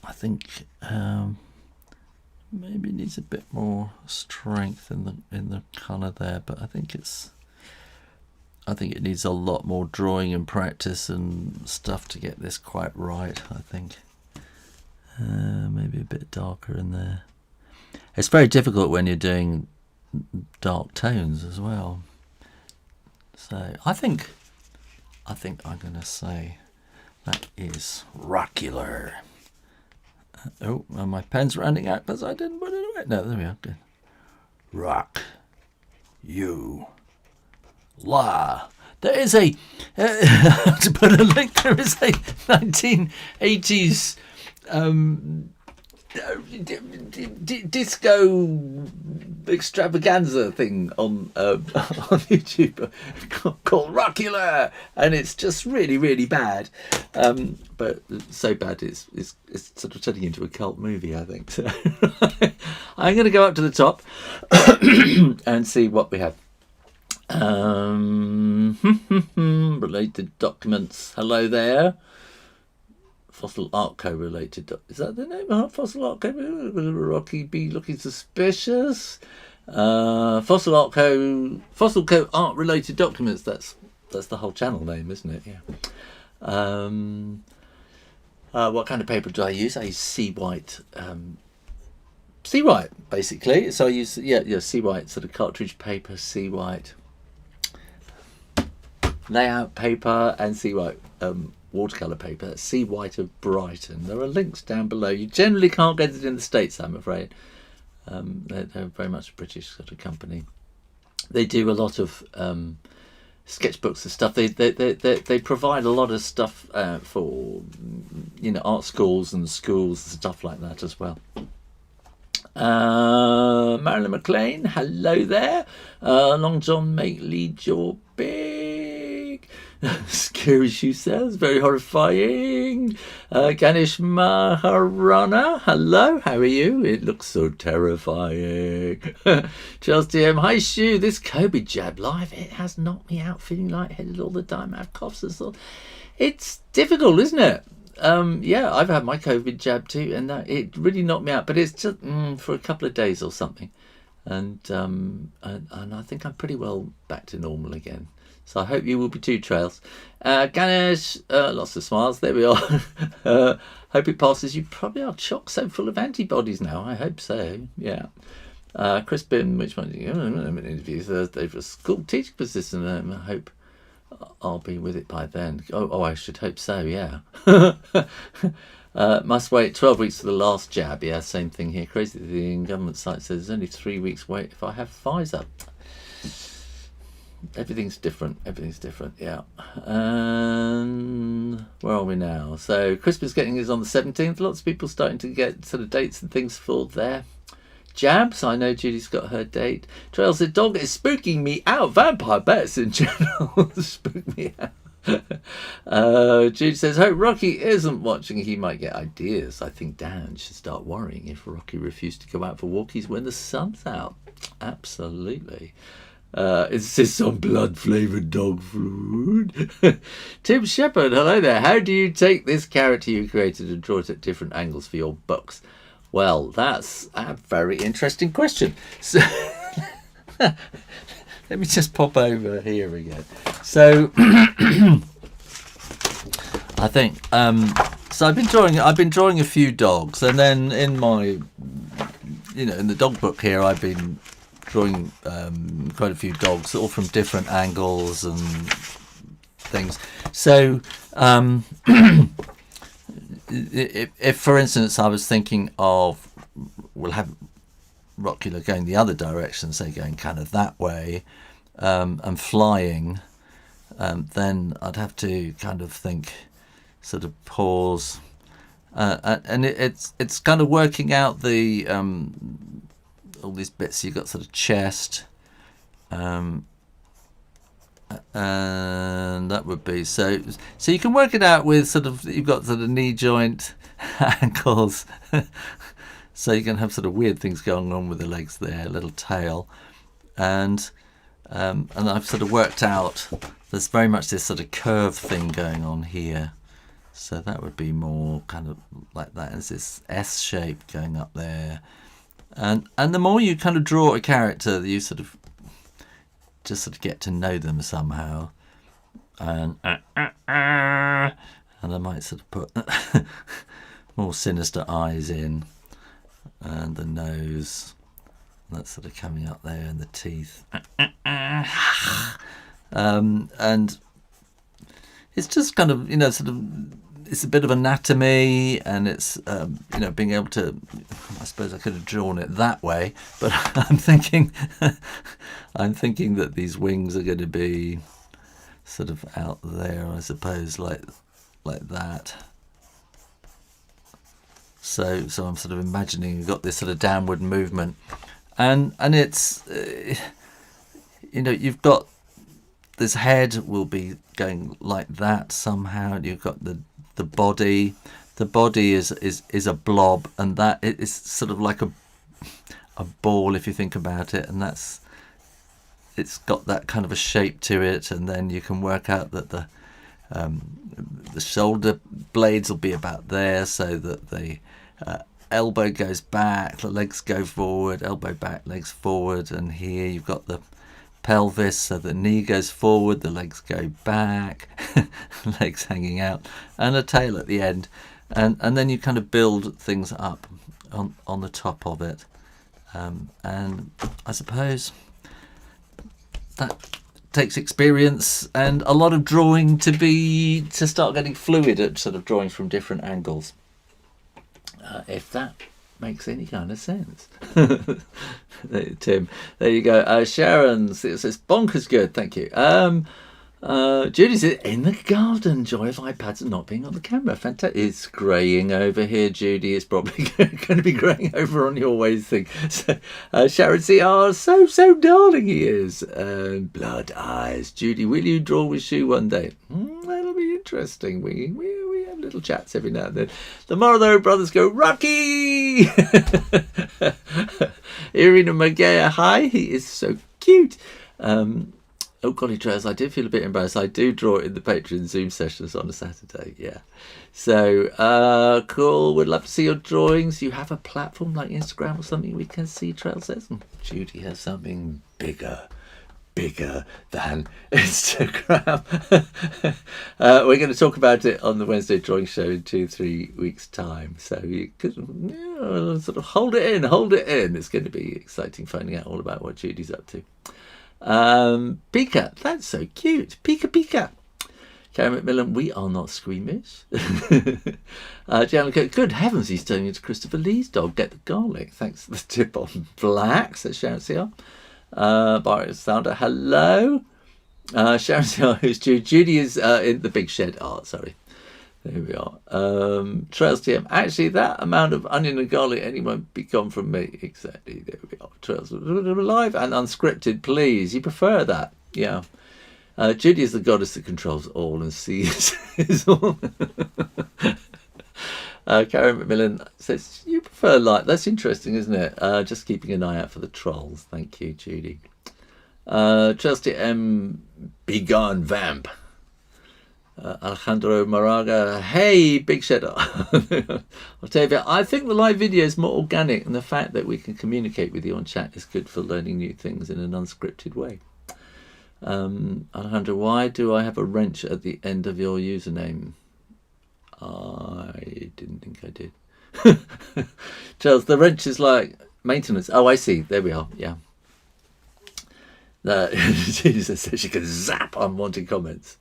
I think maybe it needs a bit more strength in the colour there, but I think it needs a lot more drawing and practice and stuff to get this quite right. I think maybe a bit darker in there. It's very difficult when you're doing dark tones as well. So I think I'm going to say that is Rockula. Oh, and my pen's running out because I didn't put it away. No, there we are. Good. Rock. You. La. There is a, to put a link, there is a 1980s disco extravaganza thing on YouTube called Rockula, and it's just really, really bad. But so bad it's sort of turning into a cult movie, I think. So I'm going to go up to the top and see what we have. Related documents. Hello there. Fossil Art Co. related. Is that the name of Fossil Art Co? Will Rocky be looking suspicious? Fossil Co. Art related documents. That's the whole channel name, isn't it? Yeah. What kind of paper do I use? I use Seawhite. Seawhite, basically. So I use Seawhite sort of cartridge paper, Seawhite layout paper, and Seawhite watercolour paper. Seawhite of Brighton. There are links down below. You generally can't get it in the States, I'm afraid. They're very much a British sort of company. They do a lot of sketchbooks and stuff. They provide a lot of stuff for art schools and schools and stuff like that as well. Marilyn McLean, hello there. Long John, mate, lead your big. Scary, she says, very horrifying. Ganesh Maharana, hello, how are you? It looks so terrifying. Charles DM, hi Shoo, this COVID jab live, it has knocked me out feeling lightheaded all the time. I have coughs and stuff. It's difficult, isn't it? Yeah, I've had my COVID jab too, and it really knocked me out. But it's just for a couple of days or something, and I think I'm pretty well back to normal again. So I hope you will be too, Trails. Ganesh, lots of smiles. There we are. Hope it passes. You probably are chock so full of antibodies now. I hope so. Yeah. Crispin, which one? I'm in interview Thursday for a school teaching position. I hope I'll be with it by then. Oh, I should hope so, yeah. Must wait 12 weeks for the last jab. Yeah, same thing here. Crazy thing, government site says there's only 3 weeks wait if I have Pfizer. Everything's different, yeah. And where are we now? So Christmas getting is on the 17th. Lots of people starting to get sort of dates and things for their jabs. I know Judy's got her date. Trails, the dog is spooking me out. Vampire bats in general spook me out. Judy says, hope Rocky isn't watching. He might get ideas. I think Dan should start worrying if Rocky refused to go out for walkies when the sun's out. Absolutely. Insists on blood-flavoured dog food. Tim Shepherd, hello there. How do you take this character you created and draw it at different angles for your books? Well, that's a very interesting question. So, let me just pop over here again. So, I think so. I've been drawing a few dogs, and then in my, in the dog book here, I've been drawing quite a few dogs, all from different angles and things. So, if for instance I was thinking of, we'll have Rockula going the other direction, say going kind of that way, and flying, then I'd have to kind of think, sort of pause, and it's kind of working out the all these bits. You've got sort of chest, and that would be so you can work it out with sort of, you've got sort of knee joint ankles, so you can have sort of weird things going on with the legs there, a little tail, and And I've sort of worked out there's very much this sort of curve thing going on here. So that would be more kind of like that. There's this S shape going up there. And the more you kind of draw a character, you sort of just sort of get to know them somehow. And I might sort of put more sinister eyes in, and the nose that's sort of coming up there, and the teeth. And it's just kind of, you know, sort of, it's a bit of anatomy, and it's you know, being able to, I suppose I could have drawn it that way, but I'm thinking that these wings are going to be sort of out there, I suppose, like that. So I'm sort of imagining you've got this sort of downward movement, and it's you know, you've got this head will be going like that somehow. You've got the body. The body is a blob, and that it is sort of like a ball if you think about it, and it's got that kind of a shape to it. And then you can work out that the shoulder blades will be about there, so that the elbow goes back, the legs go forward, elbow back, legs forward, and here you've got the pelvis, so the knee goes forward, the legs go back, legs hanging out, and a tail at the end, and then you kind of build things up on the top of it, and I suppose that takes experience and a lot of drawing to start getting fluid at sort of drawing from different angles, if that makes any kind of sense. Tim, there you go. Sharon, it says bonkers good, thank you. Judy says, in the garden, joy of iPads and not being on the camera. Fantastic. It's greying over here, Judy. It's probably going to be greying over on your ways thing. So, Sharon CR, so darling he is. Blood eyes. Judy, will you draw with Shoo one day? That'll be interesting. We have little chats every now and then. The Morrow brothers go, Rocky! Irina Magea, hi. He is so cute. Oh, golly, Trails, I do feel a bit embarrassed. I do draw it in the Patreon Zoom sessions on a Saturday, yeah. So, cool. Would love to see your drawings. You have a platform like Instagram or something we can see, Trails says. Judy has something bigger than Instagram. We're going to talk about it on the Wednesday drawing show in 2-3 weeks' time. So you could sort of hold it in. It's going to be exciting finding out all about what Judy's up to. Pika, that's so cute. Pika. Karen McMillan, we are not squeamish. Janica, good heavens, he's turning into Christopher Lee's dog. Get the garlic. Thanks for the tip on black, says Sharon CR. Barry Sounder, hello. Sharon CR, who's Judy is in the big shed art, sorry. There we are. Trails TM. Actually, that amount of onion and garlic anyone be gone from me. Exactly. There we are. Trails live and unscripted, please. You prefer that? Yeah. Judy is the goddess that controls all and sees all. Karen McMillan says, you prefer light. That's interesting, isn't it? Just keeping an eye out for the trolls. Thank you, Judy. Trails TM. Be gone, vamp. Alejandro Moraga, hey, big shed. Octavia, I think the live video is more organic, and the fact that we can communicate with you on chat is good for learning new things in an unscripted way. Alejandro, why do I have a wrench at the end of your username? I didn't think I did. Charles, the wrench is like maintenance. Oh, I see. There we are. Yeah. She says she can zap unwanted comments.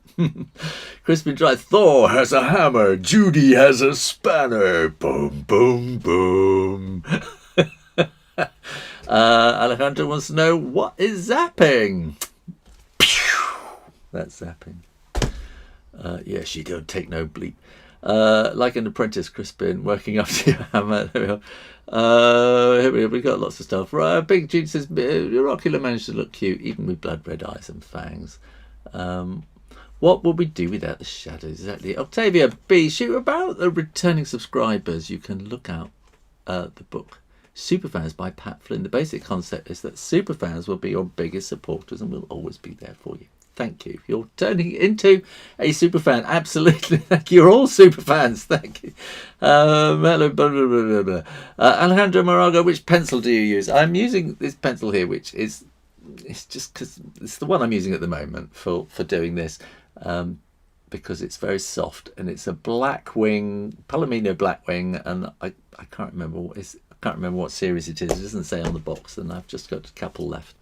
Crispin Dry, Thor has a hammer, Judy has a spanner. Boom, boom, boom. Alejandro wants to know, what is zapping? That's zapping. Yeah, she don't take no bleep. Like an apprentice, Crispin, working up to your hammer. There we are. Here we got lots of stuff. Right, Big Jude says, Rockula managed to look cute, even with blood red eyes and fangs. What would we do without the shadows? Exactly. Octavia B, shoot, about the returning subscribers. You can look out the book Superfans by Pat Flynn. The basic concept is that superfans will be your biggest supporters and will always be there for you. Thank you. You're turning into a superfan. Absolutely. Thank you. You're all superfans. Thank you. Alejandro Moraga, which pencil do you use? I'm using this pencil here, which is, it's just because it's the one I'm using at the moment for doing this, because it's very soft and it's a Blackwing, Palomino Blackwing, and I can't remember what series it is. It doesn't say on the box, and I've just got a couple left.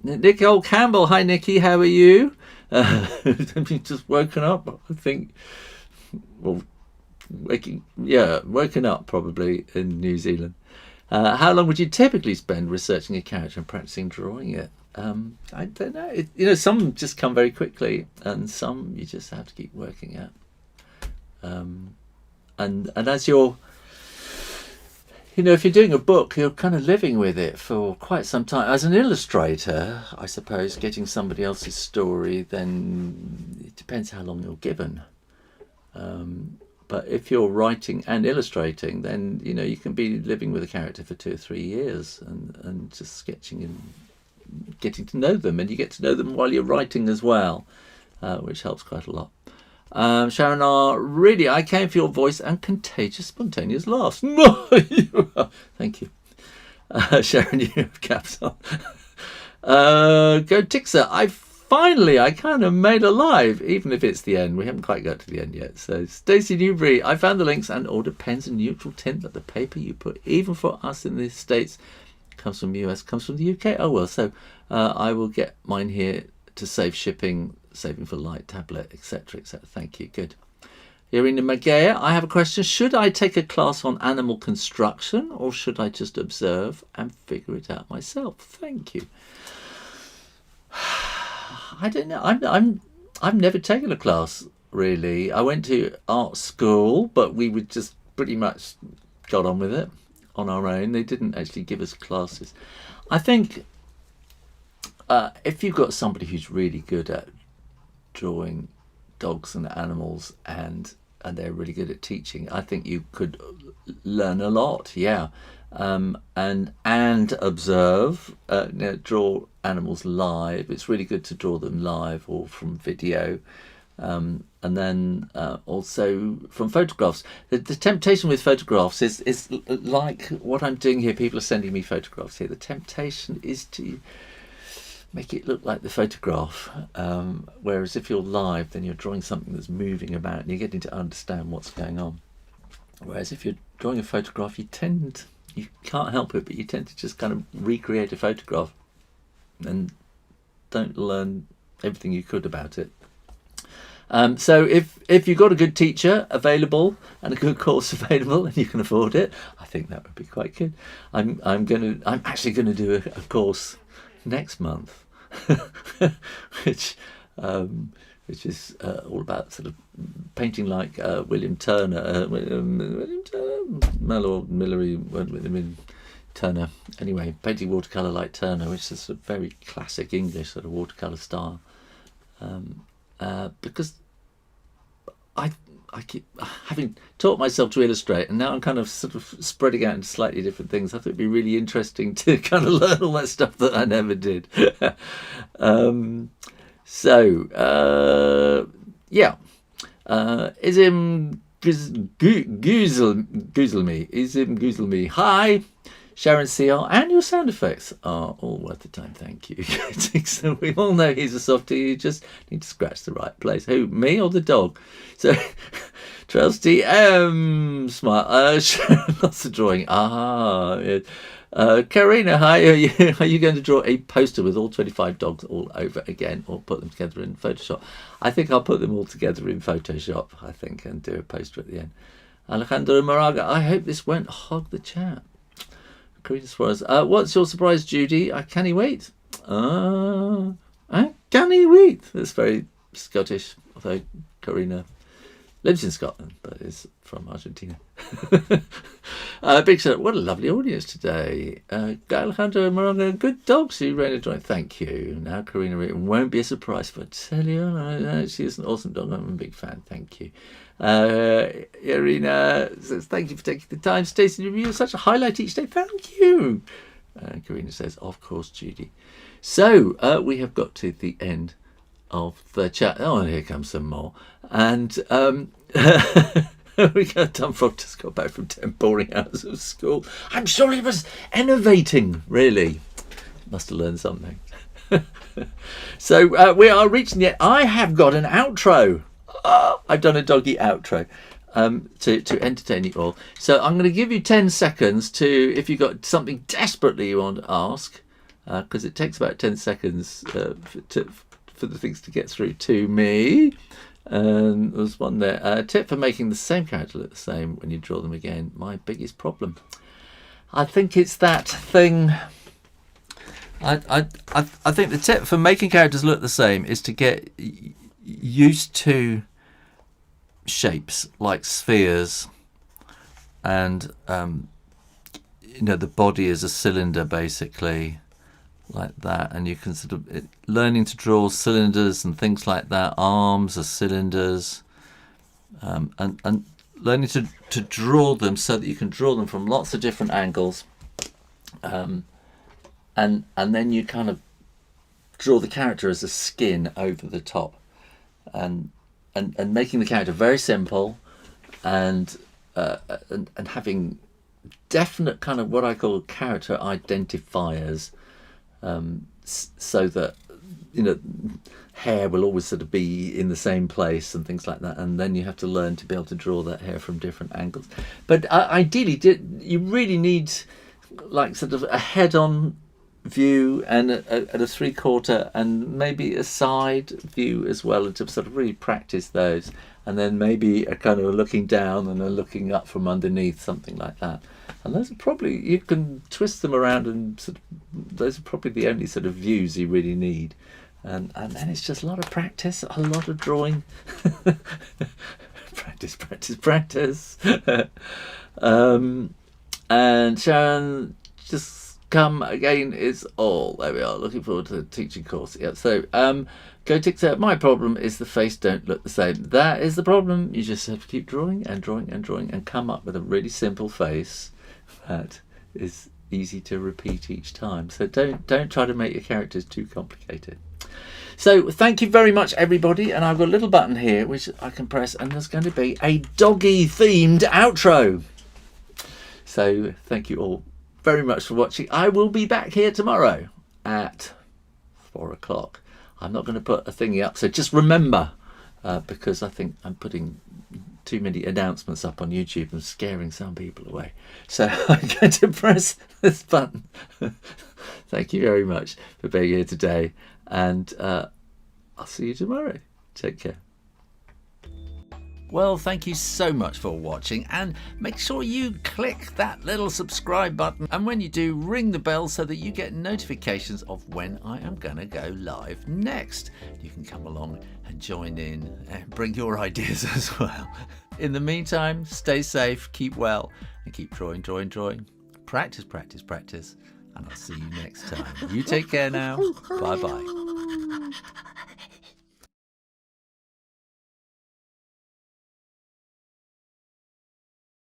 Nicole Campbell, hi Nikki, how are you? I've just woken up, I think. Well, woken up probably in New Zealand. How long would you typically spend researching a character and practicing drawing it? I don't know. Some just come very quickly, and some you just have to keep working at. And as you're, if you're doing a book, you're kind of living with it for quite some time. As an illustrator, I suppose, getting somebody else's story, then it depends how long you're given. But if you're writing and illustrating, then, you can be living with a character for 2 or 3 years and just sketching and getting to know them. And you get to know them while you're writing as well, which helps quite a lot. Sharon R, really, I came for your voice and contagious, spontaneous laughs. Thank you. Sharon, you have caps on. Go Tixer, I kind of made a live, even if it's the end. We haven't quite got to the end yet. So Stacey Newbury, I found the links and ordered pens and neutral tint, but the paper you put, even for us in the States, comes from the US, comes from the UK. Oh well, so I will get mine here to save shipping, saving for light, tablet, etc, etc. Thank you. Good. Irina Magea, I have a question. Should I take a class on animal construction, or should I just observe and figure it out myself? Thank you. I don't know. I've never taken a class really. I went to art school, but we would just pretty much got on with it on our own. They didn't actually give us classes. I think if you've got somebody who's really good at drawing dogs and animals and they're really good at teaching, I think you could learn a lot. Yeah. And observe, draw animals live. It's really good to draw them live or from video, and then also from photographs. The temptation with photographs is like what I'm doing here. People are sending me photographs here. The temptation is to make it look like the photograph, whereas if you're live, then you're drawing something that's moving about and you're getting to understand what's going on. Whereas if you're drawing a photograph, you can't help it, but you tend to just kind of recreate a photograph and don't learn everything you could about it. So if you've got a good teacher available and a good course available and you can afford it, I think that would be quite good. I'm actually gonna do a course next month, which is all about sort of painting like William Turner, Turner. Anyway, painting watercolour like Turner, which is a very classic English sort of watercolour style. Because I keep having taught myself to illustrate, and now I'm kind of sort of spreading out into slightly different things. I thought it'd be really interesting to kind of learn all that stuff that I never did. Izim Goozelme. Hi, Sharon CR, and your sound effects are all worth the time. Thank you. So we all know he's a softie. You just need to scratch the right place. Who, me or the dog? So Trails TM smart. Lots of drawing. Karina, hi. Are you going to draw a poster with all 25 dogs all over again, or put them together in Photoshop? I think I'll put them all together in Photoshop, and do a poster at the end. Alejandro Moraga, I hope this won't hog the chat. Karina Suarez, what's your surprise, Judy? Can he wait? Can he wait? That's very Scottish, although Karina lives in Scotland, but is from Argentina. Big shout out. What a lovely audience today. Alejandro Morongo, good dog, Shoo Rayner joined. Thank you. Now, Karina, it won't be a surprise for Telion. She is an awesome dog. I'm a big fan. Thank you. Irina says, thank you for taking the time. Stacey review such a highlight each day. Thank you. Karina says, of course, Judy. So we have got to the end of the chat. Oh, and here comes some more. And we got Tom Frog just got back from 10 boring hours of school. I'm sure he was innovating, really. Must have learned something. So we are reaching the end. I have got an outro. I've done a doggy outro to entertain you all. So I'm going to give you 10 seconds to, if you've got something desperately you want to ask, because it takes about 10 seconds for the things to get through to me. There's one there. A tip for making the same character look the same when you draw them again. My biggest problem. I think it's that thing. I think the tip for making characters look the same is to get used to shapes like spheres, and the body is a cylinder basically, like that, and you can sort of learning to draw cylinders and things like that. Arms are cylinders, and learning to draw them so that you can draw them from lots of different angles, and then you kind of draw the character as a skin over the top, and making the character very simple, and having definite kind of what I call character identifiers, so that hair will always sort of be in the same place and things like that, and then you have to learn to be able to draw that hair from different angles. But ideally, you really need like sort of a head-on view and a 3/4 and maybe a side view as well, and to sort of really practice those, and then maybe a kind of a looking down and a looking up from underneath, something like that. And those are probably, you can twist them around, and sort of, those are probably the only sort of views you really need. And then it's just a lot of practice, a lot of drawing. practice. And Sharon, just come again is all. There we are. Looking forward to the teaching course. Yeah. So go TikTok. My problem is the face don't look the same. That is the problem. You just have to keep drawing and drawing and drawing and come up with a really simple face that is easy to repeat each time. So don't try to make your characters too complicated. So thank you very much, everybody. And I've got a little button here which I can press, and there's going to be a doggy themed outro. So thank you all very much for watching. I will be back here tomorrow at 4 o'clock. I'm not going to put a thingy up, so just remember, because I think I'm putting too many announcements up on YouTube and scaring some people away. So I'm going to press this button. Thank you very much for being here today, and I'll see you tomorrow. Take care. Well, thank you so much for watching, and make sure you click that little subscribe button, and when you do, ring the bell so that you get notifications of when I am going to go live next. You can come along and join in and bring your ideas as well. In the meantime, stay safe, keep well, and keep drawing. Practice, and I'll see you next time. You take care now. Bye-bye.